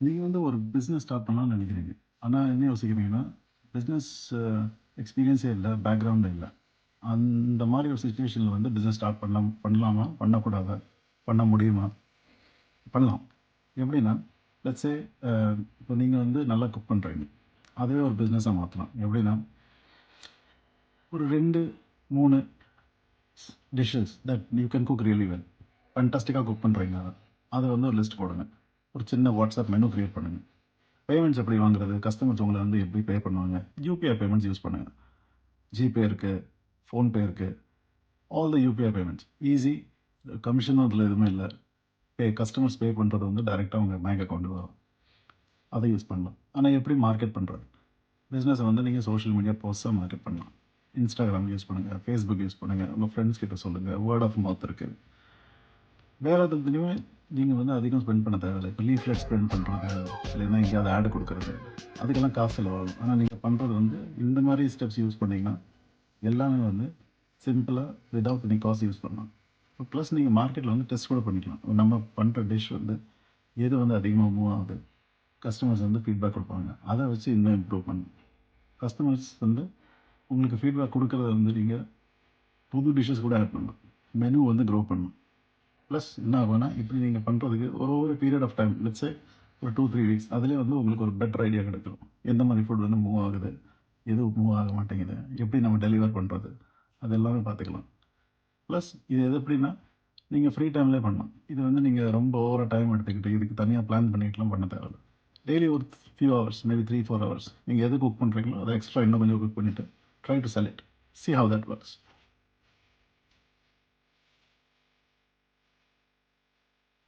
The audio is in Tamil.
நீங்க வந்து ஒரு பிசினஸ் ஸ்டார்ட் பண்ணலாம்னு நினைக்கிறீங்க. ஆனா என்ன யோசிக்கிறீங்கன்னா, பிசினஸ் எக்ஸ்பீரியன்ஸே இல்ல, பேக்கிரவுண்ட் இல்ல. அந்த மாரி ஒரு சிச்சுவேஷன்ல வந்து பிசினஸ் ஸ்டார்ட் பண்ணலாமா? பண்ணக்கூடாதா? பண்ண முடியுமா? பண்ணலாம். எப்படின்னா, லெட்ஸ் சே அ இப்போ நீங்க வந்து நல்லா குக் பண்றீங்க. அதுவே ஒரு பிசினஸா மாத்தலாம். எப்படின்னா, ஒரு 2, 3 dishes that you can cook really well. ஃபேன்டாஸ்டிக்கா குக் பண்றீங்க. அத வந்து ஒரு லிஸ்ட் போடுங்க. ஒரு சின்ன வாட்ஸ்அப் மெனு கிரியேட் பண்ணுங்க. பேமெண்ட்ஸ் எப்படி வாங்குறது? கஸ்டமர்ஸ் உங்கள வந்து எப்படி பே பண்ணுவாங்க? யுபிஐ பேமெண்ட்ஸ் யூஸ் பண்ணுங்க. ஜிபே இருக்கு, ஃபோன்பே இருக்கு. All the UPI payments. Easy. கமிஷனும் அதில எதுவுமே இல்ல. கஸ்டமர்ஸ் பே பண்றது வந்து டைரக்ட்டா உங்க பேங்க் அக்கவுண்ட்க்கு வரும். அத யூஸ் பண்ணலாம். ஆனா எப்படி மார்க்கெட் பண்றது? பிசினஸ வந்து நீங்க சோசியல் மீடியா போஸ்ட்ஸா மார்க்கெட் பண்ணலாம். Instagram யூஸ் பண்ணுங்க. Facebook யூஸ் பண்ணுங்க. உங்க ஃபிரெண்ட்ஸ் கிட்ட சொல்லுங்க. வேர்ட் ஆஃப் மவுத் இருக்கு. வேற எதுலயுமே நீங்க வந்து அதிகம் ஸ்பெண்ட் பண்ண தேவையில்ல. இப்ப லீஃப்லெட் ஸ்பெண்ட் பண்றது, இல்லைன்னா எங்கேயாவது ஆட் குடுக்குறது, அதுக்கெல்லாம் காசு செலவாகும். ஆனா நீங்க பண்றது வந்து இந்த மாரி ஸ்டெப்ஸ் யூஸ் பண்ணீங்கன்னா, எல்லாமே வந்து சிம்பிளா வித்தவுட் எனி காஸ்ட் யூஸ் பண்ணலாம். ப்ளஸ் நீங்க மார்க்கெட்ல வந்து டெஸ்ட் கூட பண்ணிக்கலாம். நம்ம பண்ற டிஷ் வந்து எது வந்து அதிகமா மூவ் ஆகுது. கஸ்டமர்ஸ் வந்து ஃபீட்பேக் குடுப்பாங்க. அத வச்சு இன்னும் இம்ப்ரூவ் பண்ணணும். கஸ்டமர்ஸ் வந்து உங்களுக்கு ஃபீட்பேக் குடுக்கறத வந்து நீங்க புது டிஷ்ஷஸ் கூட ஆட் பண்ணலாம். மெனு வந்து க்ரோ பண்ணணும். ப்ளஸ் என்ன ஆகும்னா, இப்படி நீங்க பண்றதுக்கு ஒரு period of time let's say ஒரு 2, 3 வீக்ஸ் அதிலயே வந்து உங்களுக்கு ஒரு பெட்டர் ஐடியா கிடைக்கும். எந்த மாரி ஃபுட் வந்து மூவ் ஆகுது, எது மூவ் ஆக மாட்டேங்குது, எப்படி நம்ம டெலிவர் பண்றது, அது எல்லாமே பார்த்துக்கலாம். ப்ளஸ் இது எப்படின்னா, நீங்க ஃப்ரீ டைம்லயே பண்ணலாம். இது வந்து நீங்க ரொம்ப ஓவரா டைம் எடுத்துக்கிட்டு, இதுக்கு தனியா பிளான் பண்ணிட்டுலாம் பண்ண தேவையில்ல. டெய்லி ஒரு ஃபியூ ஹவர்ஸ், மேபி 3, 4 ஹவர்ஸ் நீங்க எது குக் பண்றீங்களோ, அத எக்ஸ்ட்ரா இன்னும் கொஞ்சம் குக் பண்ணிட்டு, try to sell it. See how that works.